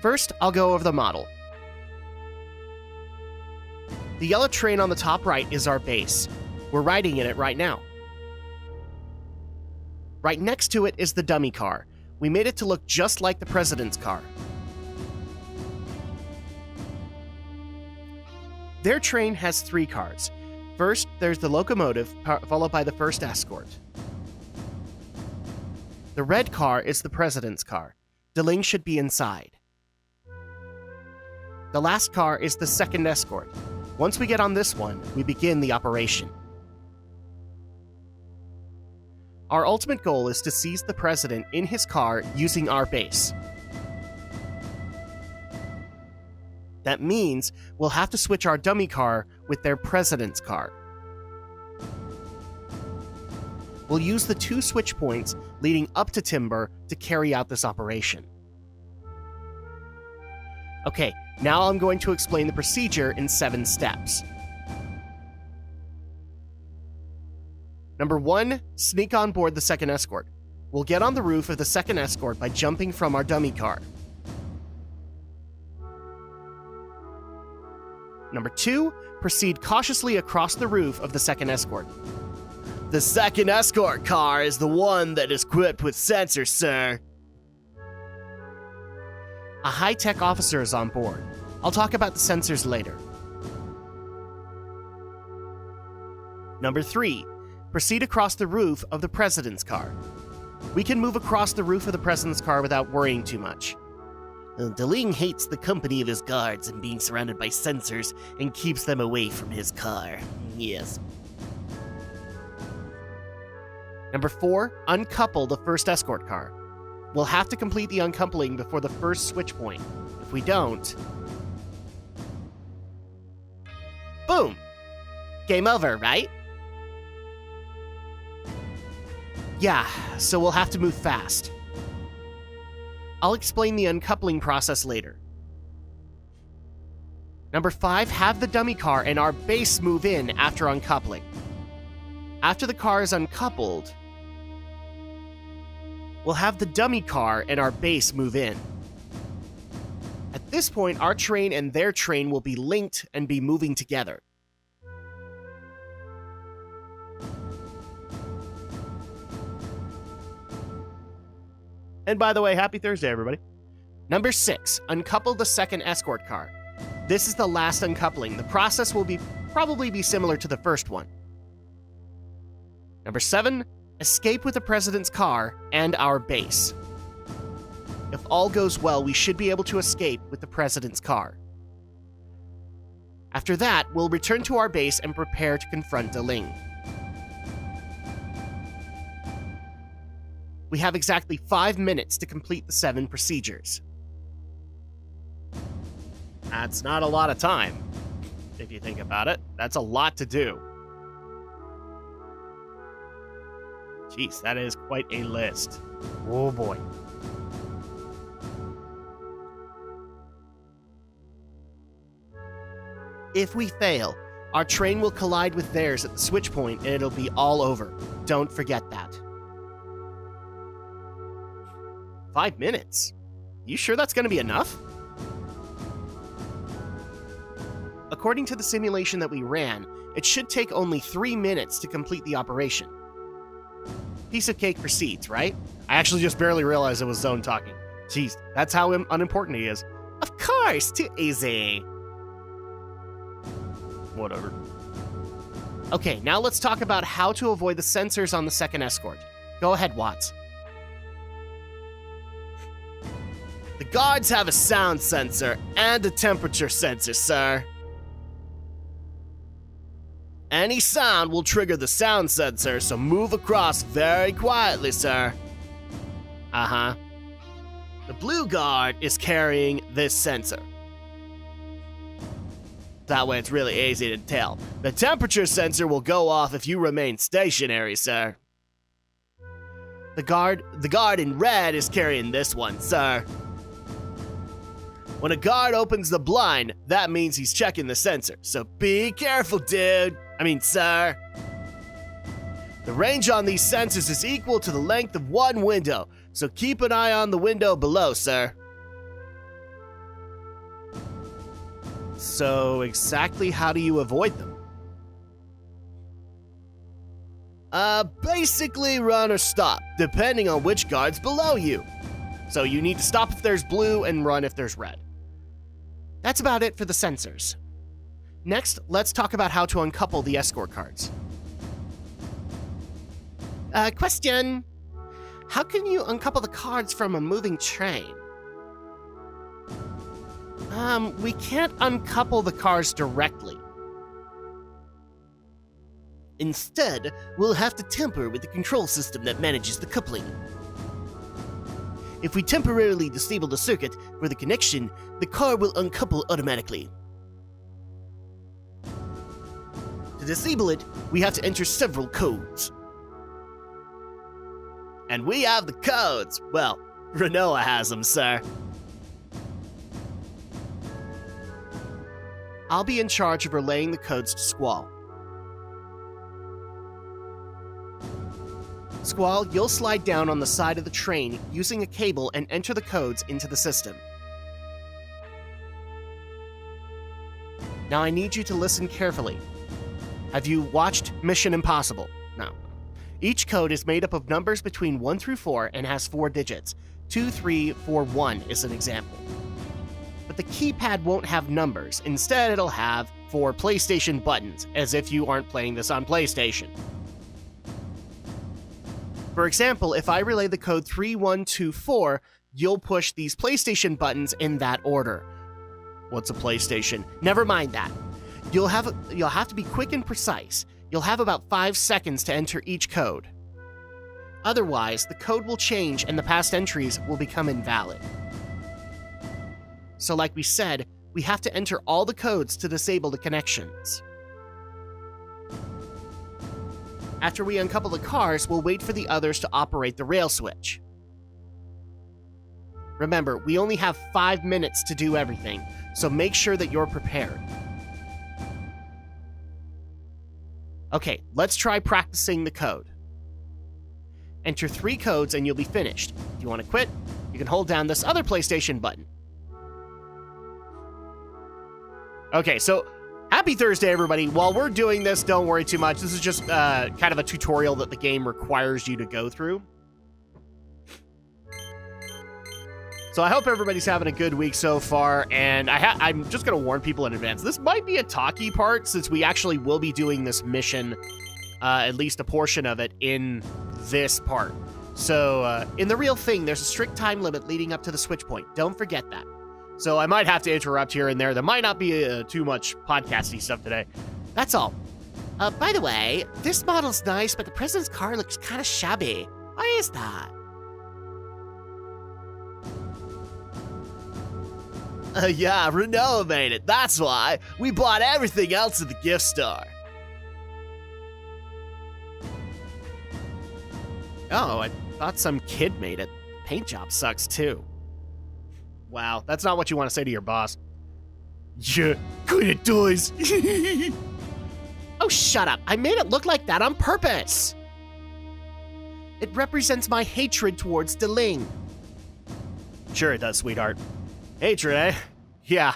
First, I'll go over the model. The yellow train on the top right is our base. We're riding in it right now. Right next to it is the dummy car. We made it to look just like the President's car. Their train has 3 cars. First, there's the locomotive, followed by the first escort. The red car is the President's car. Deling should be inside. The last car is the second escort. Once we get on this one, we begin the operation. Our ultimate goal is to seize the President in his car using our base. That means we'll have to switch our dummy car with their President's car. We'll use the 2 switch points leading up to Timber to carry out this operation. Okay, now I'm going to explain the procedure in 7 steps. Number 1, sneak on board the second escort. We'll get on the roof of the second escort by jumping from our dummy car. Number 2, proceed cautiously across the roof of the second escort. The second escort car is the one that is equipped with sensors, sir. A high-tech officer is on board. I'll talk about the sensors later. Number 3, proceed across the roof of the President's car. We can move across the roof of the President's car without worrying too much. Deling hates the company of his guards and being surrounded by sensors and keeps them away from his car. Yes. Number 4, uncouple the first escort car. We'll have to complete the uncoupling before the first switch point. If we don't... boom! Game over, right? Yeah, so we'll have to move fast. I'll explain the uncoupling process later. Number 5, have the dummy car and our base move in after uncoupling. After the car is uncoupled, we'll have the dummy car and our base move in. At this point, our train and their train will be linked and be moving together. And by the way, happy Thursday, everybody. Number 6, uncouple the second escort car. This is the last uncoupling. The process will probably be similar to the first one. Number 7, escape with the President's car and our base. If all goes well, we should be able to escape with the President's car. After that, we'll return to our base and prepare to confront Deling. We have exactly 5 minutes to complete the 7 procedures. That's not a lot of time, if you think about it. That's a lot to do. Jeez, that is quite a list. Oh boy. If we fail, our train will collide with theirs at the switch point and it'll be all over. Don't forget that. 5 minutes? You sure that's going to be enough? According to the simulation that we ran, it should take only 3 minutes to complete the operation. Piece of cake for seeds, right? I actually just barely realized it was Zone talking. Jeez, that's how unimportant he is. Of course, too easy. Whatever. Okay, now let's talk about how to avoid the sensors on the second escort. Go ahead, Watts. The guards have a sound sensor and a temperature sensor, sir. Any sound will trigger the sound sensor, so move across very quietly, sir. Uh-huh. The blue guard is carrying this sensor. That way it's really easy to tell. The temperature sensor will go off if you remain stationary, sir. The guard in red is carrying this one, sir. When a guard opens the blind, that means he's checking the sensor, so be careful, dude. Sir. The range on these sensors is equal to the length of one window, so keep an eye on the window below, sir. So exactly how do you avoid them? Basically run or stop, depending on which guard's below you. So you need to stop if there's blue and run if there's red. That's about it for the sensors. Next, let's talk about how to uncouple the escort cards. Question. How can you uncouple the cards from a moving train? We can't uncouple the cards directly. Instead, we'll have to tamper with the control system that manages the coupling. If we temporarily disable the circuit for the connection, the card will uncouple automatically. To disable it, we have to enter several codes. And we have the codes! Well, Renoa has them, sir. I'll be in charge of relaying the codes to Squall. Squall, you'll slide down on the side of the train using a cable and enter the codes into the system. Now I need you to listen carefully. Have you watched Mission Impossible? No. Each code is made up of numbers between 1 through 4 and has 4 digits. 2, 3, 4, 1 is an example. But the keypad won't have numbers. Instead, it'll have 4 PlayStation buttons, as if you aren't playing this on PlayStation. For example, if I relay the code 3124, you'll push these PlayStation buttons in that order. What's a PlayStation? Never mind that. You'll have to be quick and precise. You'll have about 5 seconds to enter each code. Otherwise, the code will change and the past entries will become invalid. So like we said, we have to enter all the codes to disable the connections. After we uncouple the cars, we'll wait for the others to operate the rail switch. Remember, we only have 5 minutes to do everything, so make sure that you're prepared. Okay, let's try practicing the code. Enter 3 codes and you'll be finished. If you want to quit, you can hold down this other PlayStation button. Okay, so happy Thursday, everybody. While we're doing this, don't worry too much. This is just kind of a tutorial that the game requires you to go through. So I hope everybody's having a good week so far, and I'm just going to warn people in advance. This might be a talky part, since we actually will be doing this mission, at least a portion of it, in this part. So, in the real thing, there's a strict time limit leading up to the switch point. Don't forget that. So I might have to interrupt here and there. There might not be too much podcasty stuff today. That's all. By the way, this model's nice, but the president's car looks kind of shabby. Why is that? Yeah, Renault made it. That's why. We bought everything else at the gift store. Oh, I thought some kid made it. Paint job sucks too. Wow, that's not what you want to say to your boss. Yeah, good at toys. Oh, shut up. I made it look like that on purpose. It represents my hatred towards Deling. Sure it does, sweetheart. Hatred, eh? Yeah,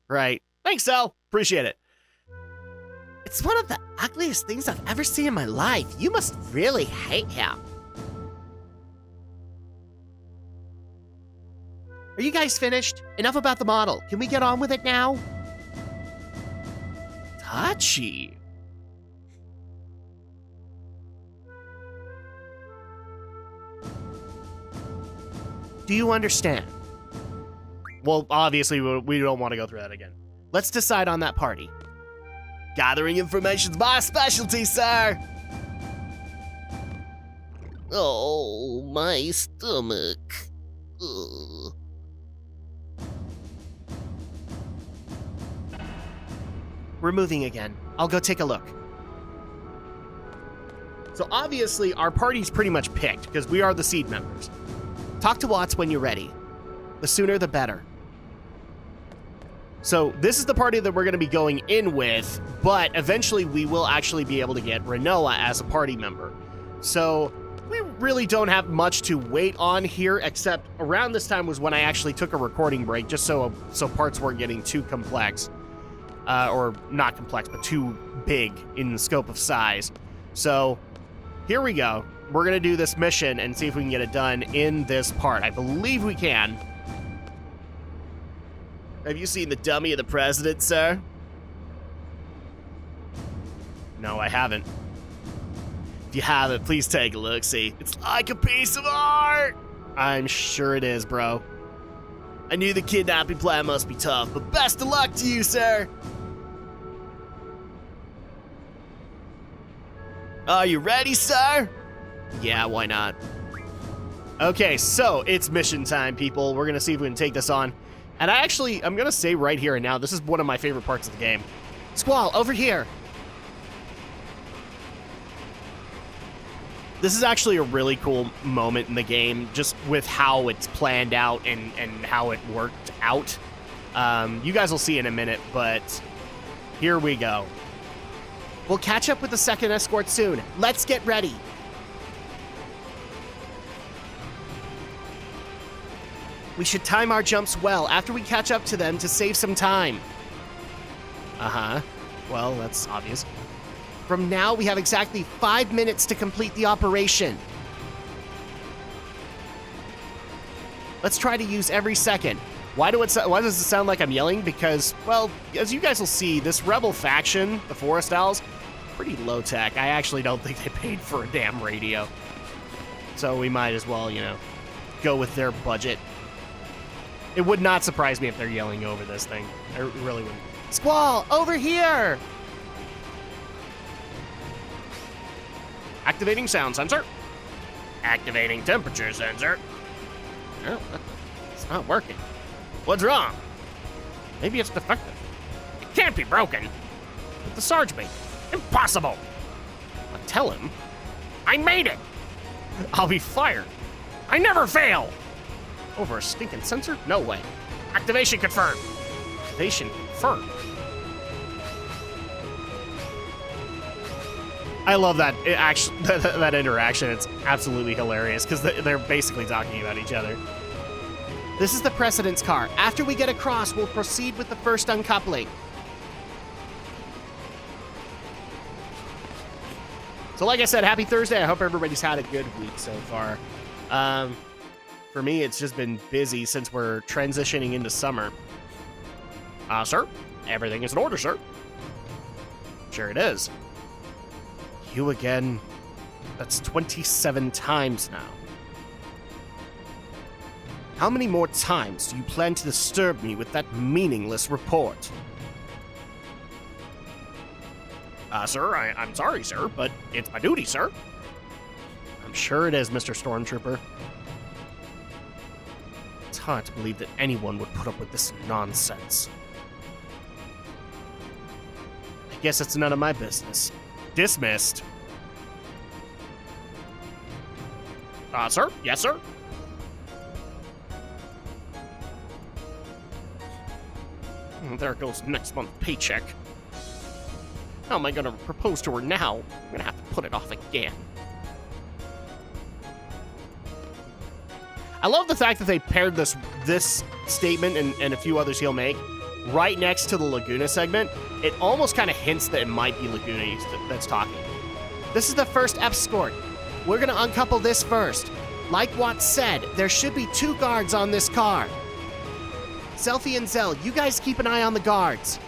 right. Thanks, Sal. Appreciate it. It's one of the ugliest things I've ever seen in my life. You must really hate him. Are you guys finished? Enough about the model. Can we get on with it now? Touchy. Do you understand? Well, obviously, we don't want to go through that again. Let's decide on that party. Gathering information's my specialty, sir! Oh, my stomach. Ugh. We're moving again. I'll go take a look. So obviously, our party's pretty much picked, because we are the seed members. Talk to Watts when you're ready. The sooner the better. So this is the party that we're going to be going in with, but eventually we will actually be able to get Renoa as a party member. So we really don't have much to wait on here, except around this time was when I actually took a recording break, just so parts weren't getting too complex. or not complex, but too big in the scope of size. So here we go. We're going to do this mission and see if we can get it done in this part. I believe we can. Have you seen the dummy of the president, sir? No, I haven't. If you haven't, please take a look. See, it's like a piece of art. I'm sure it is, bro. I knew the kidnapping plan must be tough, but best of luck to you, sir. Are you ready, sir? Yeah, why not? Okay, so it's mission time, people. We're gonna see if we can take this on. And I'm gonna say right here and now, this is one of my favorite parts of the game. Squall, over here. This is actually a really cool moment in the game, just with how it's planned out and how it worked out. You guys will see in a minute, but here we go. We'll catch up with the second escort soon. Let's get ready. We should time our jumps well after we catch up to them to save some time. Uh-huh. Well, that's obvious. From now, we have exactly 5 minutes to complete the operation. Let's try to use every second. Why does it sound like I'm yelling? Because, well, as you guys will see, this rebel faction, the Forest Owls, pretty low-tech. I actually don't think they paid for a damn radio. So we might as well, go with their budget. It would not surprise me if they're yelling over this thing. I really wouldn't. Squall, over here! Activating sound sensor. Activating temperature sensor. Oh, it's not working. What's wrong? Maybe it's defective. It can't be broken. But the Sarge made it. Impossible. I'll tell him. I made it. I'll be fired. I never fail. Over a stinking sensor? No way. Activation confirmed. Activation confirmed. I love that that interaction. It's absolutely hilarious because they're basically talking about each other. This is the President's car. After we get across, we'll proceed with the first uncoupling. So like I said, happy Thursday. I hope everybody's had a good week so far. For me, it's just been busy since we're transitioning into summer. Sir? Everything is in order, sir. Sure it is. You again? That's 27 times now. How many more times do you plan to disturb me with that meaningless report? Sir, I'm sorry, sir, but it's my duty, sir. I'm sure it is, Mr. Stormtrooper. It's hard to believe that anyone would put up with this nonsense. I guess it's none of my business. Dismissed. Sir? Yes, sir? There goes next month's paycheck. How am I gonna propose to her now? I'm gonna have to put it off again. I love the fact that they paired this statement and a few others he'll make right next to the Laguna segment. It almost kind of hints that it might be Laguna that's talking. This is the first escort. We're gonna uncouple this first. Like Watts said, there should be 2 guards on this car. Selfie and Zell, you guys keep an eye on the guards.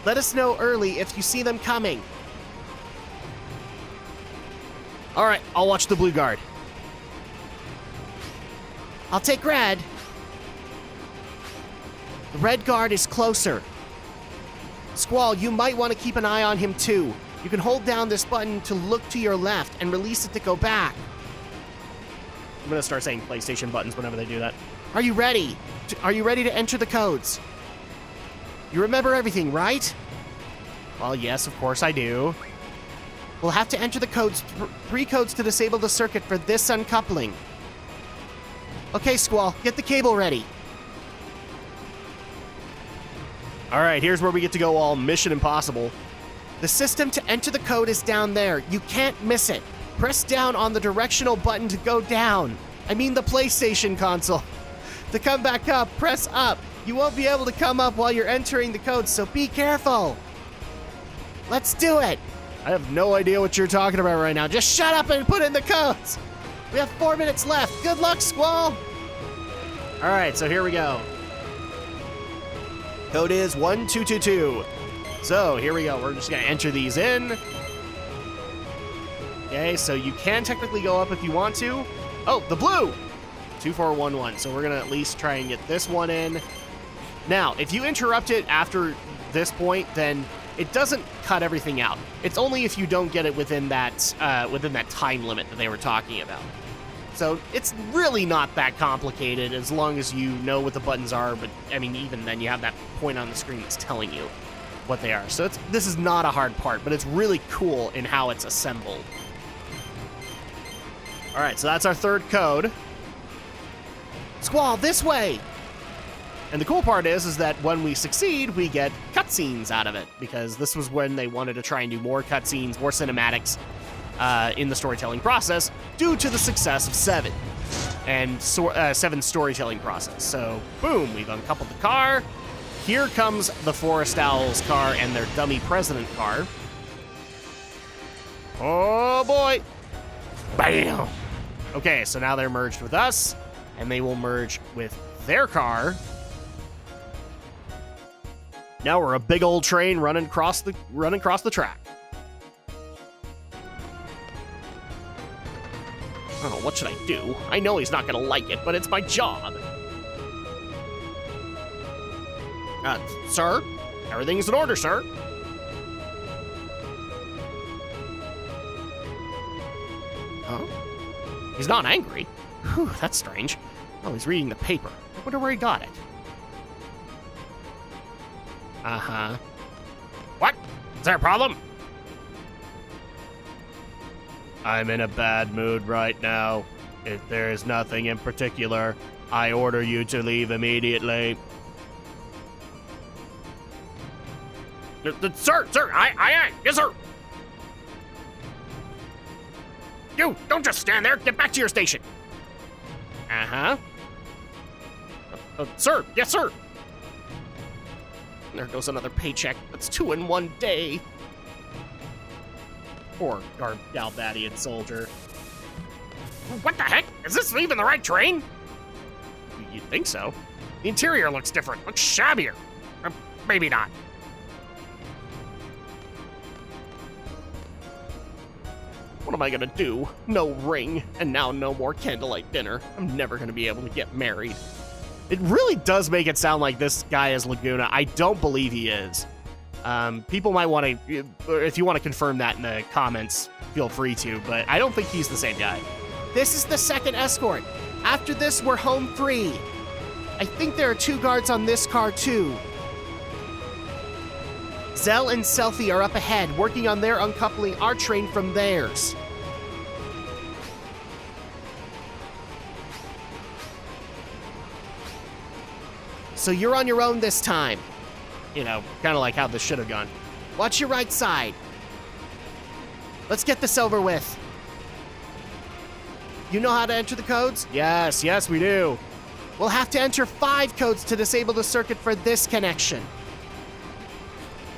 Let us know early if you see them coming. Alright, I'll watch the blue guard. I'll take red. The red guard is closer. Squall, you might want to keep an eye on him too. You can hold down this button to look to your left and release it to go back. I'm gonna start saying PlayStation buttons whenever they do that. Are you ready? Are you ready to enter the codes? You remember everything, right? Well, yes, of course I do. We'll have to enter the codes, 3 codes to disable the circuit for this uncoupling. Okay, Squall, get the cable ready. All right, here's where we get to go all Mission Impossible. The system to enter the code is down there. You can't miss it. Press down on the directional button to go down. I mean the PlayStation console. To come back up, press up. You won't be able to come up while you're entering the codes, so be careful. Let's do it. I have no idea what you're talking about right now. Just shut up and put in the codes. We have 4 minutes left. Good luck, Squall. All right, so here we go. Code is 1222. So here we go. We're just gonna enter these in. Okay, so you can technically go up if you want to. Oh, the blue! 2411. So we're gonna at least try and get this one in. Now, if you interrupt it after this point, then it doesn't cut everything out. It's only if you don't get it within that time limit that they were talking about. So it's really not that complicated as long as you know what the buttons are, but I mean, even then you have that point on the screen that's telling you what they are. So this is not a hard part, but it's really cool in how it's assembled. All right, so that's our third code. Squall, this way! And the cool part is that when we succeed, we get cutscenes out of it, because this was when they wanted to try and do more cutscenes, more cinematics in the storytelling process, due to the success of 7 and 7's storytelling process. So, boom, we've uncoupled the car. Here comes the Forest Owls car and their dummy president car. Oh boy! Bam! Okay, so now they're merged with us, and they will merge with their car. Now we're a big old train running across the track. Oh, what should I do? I know he's not gonna like it, but it's my job. Sir? Everything's in order, sir. Huh? He's not angry. Whew, that's strange. Oh, he's reading the paper. I wonder where he got it. Uh-huh. What? Is there a problem? I'm in a bad mood right now. If there is nothing in particular, I order you to leave immediately. Sir, yes, sir. You, don't just stand there. Get back to your station. Uh-huh. Sir, yes, sir. There goes another paycheck. That's 2 in 1 day. Poor Galbadian soldier. What the heck? Is this even the right train? You'd think so. The interior looks different. Looks shabbier. Or maybe not. What am I gonna do? No ring, and now no more candlelight dinner. I'm never gonna be able to get married. It really does make it sound like this guy is Laguna. I don't believe he is. People might want to, if you want to confirm that in the comments, feel free to, but I don't think he's the same guy. This is the second escort. After this, we're home free. I think there are 2 guards on this car, too. Zell and Selfie are up ahead, working on their uncoupling our train from theirs. So you're on your own this time. You know, kind of like how this should have gone. Watch your right side. Let's get this over with. You know how to enter the codes? Yes, we do. We'll have to enter 5 codes to disable the circuit for this connection.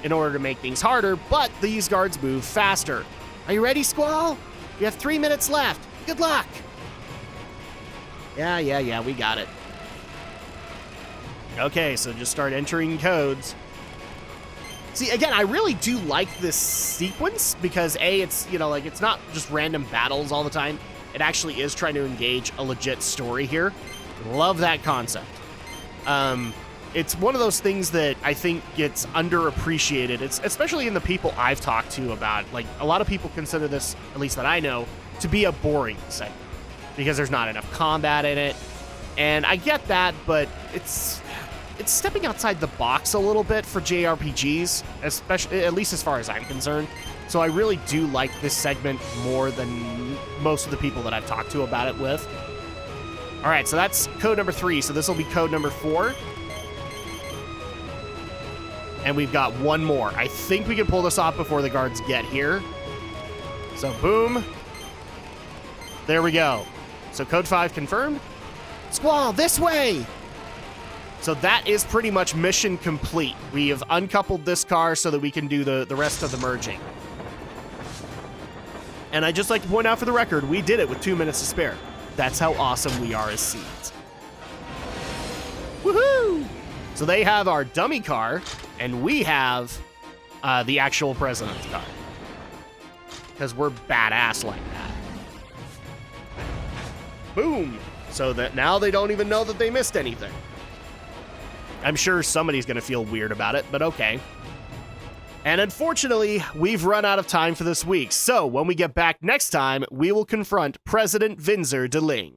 In order to make things harder, but these guards move faster. Are you ready, Squall? You have 3 minutes left. Good luck. Yeah, we got it. Okay, so just start entering codes. See, again, I really do like this sequence because A, it's, you know, like, it's not just random battles all the time. It actually is trying to engage a legit story here. Love that concept. It's one of those things that I think gets underappreciated. It's especially in the people I've talked to about, like, a lot of people consider this, at least that I know, to be a boring segment because there's not enough combat in it. And I get that, but it's stepping outside the box a little bit for JRPGs, especially, at least as far as I'm concerned. So I really do like this segment more than most of the people that I've talked to about it with. All right, so that's code number 3. So this will be code number 4. And we've got 1 more. I think we can pull this off before the guards get here. So boom. There we go. So code 5 confirmed. Squall, this way! So that is pretty much mission complete. We have uncoupled this car so that we can do the rest of the merging. And I'd just like to point out for the record, we did it with 2 minutes to spare. That's how awesome we are as Seeds. Woohoo! So they have our dummy car, and we have the actual president's car. Because we're badass like that. Boom! So that now they don't even know that they missed anything. I'm sure somebody's going to feel weird about it, but okay. And unfortunately, we've run out of time for this week, so when we get back next time, we will confront President Vinzer de Ling.